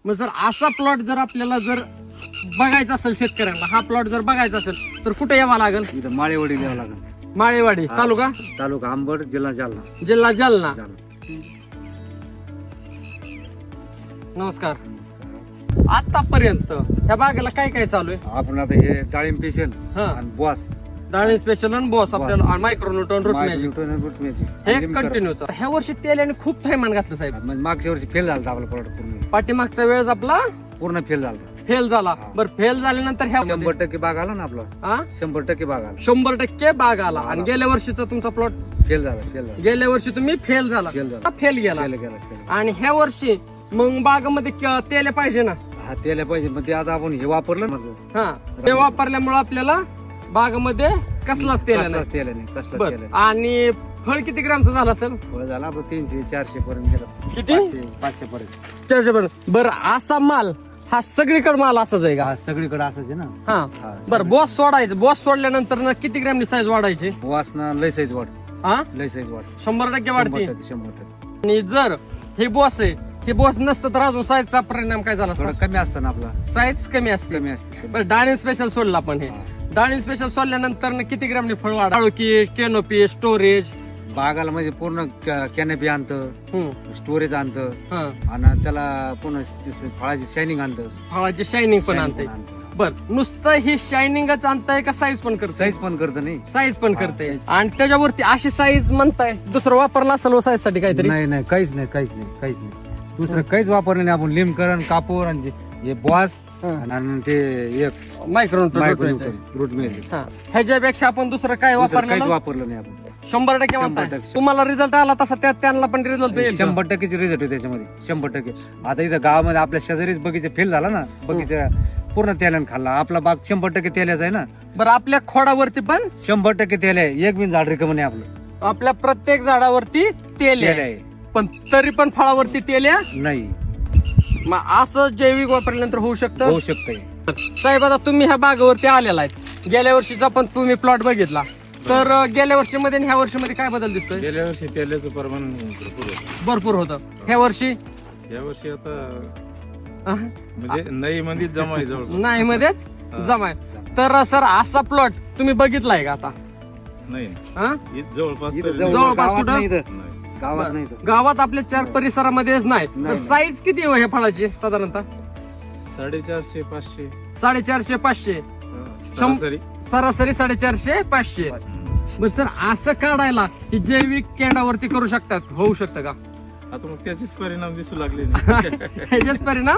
मग सर असा प्लॉट जर आपल्याला जर बघायचा असेल शेतकऱ्यांना, हा प्लॉट जर बघायचा असेल तर कुठे यावं लागेल? इथं माळेवाडी द्यावं लागेल. माळेवाडी हा. तालुका तालुका अंबड, जिल्हा जालना. जिल्हा जालना. जालना. नमस्कार. आतापर्यंत ह्या बागेला काय काय चालू आहे? आपण आता हे डाळिंब पेशल हा. आणि बॉस डाळिंब स्पेशल आणि बॉस आपल्याला मायक्रोन्यूटन रूट मॅजिक रुटमेची हे कंटिन्यू. ह्या वर्षी तेल्याने खूप थैमान घातलं साहेब. म्हणजे मागच्या वर्षी फेल झाला आपला प्लॉट पूर्ण पाठीमागच्या वेळेस आपला पूर्ण फेल झाला. फेल झाला. हा. बरं फेल झाल्यानंतर ह्या 100% बाग आला ना आपला. हा 100% बाग आला. 100% बाग आला. आणि आला. गेल्या वर्षीचा तुमचा प्लॉट फेल झाला. गेल्या वर्षी तुम्ही फेल झाला. फेल झाला. फेल गेला. गेला. आणि ह्या वर्षी मग बागामध्ये तेल पाहिजे ना. हा तेल पाहिजे. मग ते आता आपण हे वापरलं ना. हा ते वापरल्यामुळे आपल्याला बागामध्ये कसलाच तेल नाही. कसलाच तेल नाही. कसलाच तेल बरं. नाही. आणि फळ किती ग्रामचं झालं असेल? फळ झाला आपण 300-400 पर्यंत गेला. किती? 500 पर्यंत. चारशे बरं असा माल हा सगळीकडे माल असाच आहे का? हा सगळीकडे असाच आहे ना. हा हा. बरं बॉस सोडायचं. बॉस सोडल्यानंतर ना किती ग्रामची साईज वाढायची? वासना लय साईज वाढते. हा लय साईज वाढते. 100% वाढते. 100%. आणि जर हे बॉस आहे, हे बॉस नसतं तर अजून साईजचा परिणाम काय झाला? थोडं कमी असतं ना आपला. साईज कमी असते. कमी असते. बरं डाळिंब स्पेशल सोडला पण हे हा. डाळिंब स्पेशल सोडल्यानंतर ना किती ग्रामने फळ वाढ? की केनोपी स्टोरेज बागाला म्हणजे पूर्ण कॅनपी आणतं, स्टोरेज आणतं आणि त्याला पूर्ण फळाची शायनिंग आणतं. फळाची शायनिंग पण आणते. बर नुसतं हे शायनिंगच आणताय का साईज पण करत? साईज पण करतं नाही. साईज पण हा, करते. size. आणि त्याच्यावरती अशी साईज म्हणताय दुसरं वापरला असेल साईज साठी काहीतरी? नाही काहीच नाही. दुसरं काहीच वापरलं नाही आपण. लिमकरण, कापूर आणि हे बॉस आणि ते एक मायक्रोन्यूटन रूट मिळेल. ह्याच्यापेक्षा आपण दुसरं काय काहीच वापरलं? वापरलं नाही आपण. 100% म्हणताय. 100%. तुम्हाला रिझल्ट आला तसा त्यांना पण रिझल्ट येईल का? 100% रिझल्ट होते त्याच्यामध्ये. 100%. आता इथं गावामध्ये आपल्या शेजारीच बगीचा फेल झाला ना. बगीचा पूर्ण तेलाने खाल्ला. आपला बाग 100% तेलाचा आहे ना. बरं आपल्या खोडावरती पण 100% तेल आहे. एक बिन झाड रिकामं नाही आपलं. आपल्या प्रत्येक झाडावरती तेल तेल आहे, आहे पण तरी पण फळावरती तेल आहे. नाही. मग असं जैविक वापरल्यानंतर होऊ शकतं. होऊ शकतंय. साहेब आता तुम्ही ह्या बागेवरती आलेला आहे. गेल्या वर्षीचा पण तुम्ही प्लॉट बघितला तर गेल्या वर्षीमध्ये आणि ह्या वर्षीमध्ये काय बदल दिसतोय? गेल्या वर्षी तेलाचं प्रमाण भरपूर होतं. ह्या वर्षी या वर्षी आता अह, म्हणजे नाही मध्ये जमाय जवळ नाही मध्येच जमाय. तर सर असा प्लॉट तुम्ही बघितलाय का आता? नाही हा? इथं जवळपास इथं तरी जवळ जवळपास गावात कुठं? नाही इथं. नाही. गावात नाही इथं. गावात आपल्या चार परिसरामध्येच नाही. नाही. साईज किती आहे ह्या फळाची साधारणतः? 450-500 450-500 सरासरी. सरासरी 450-500. बरं सर असं काढायला ही जैविक केंडावरती करू शकतात, होऊ शकतं का? आता मग त्याचेच परिणाम दिसू लागले नाही. ह्याच्याच परिणाम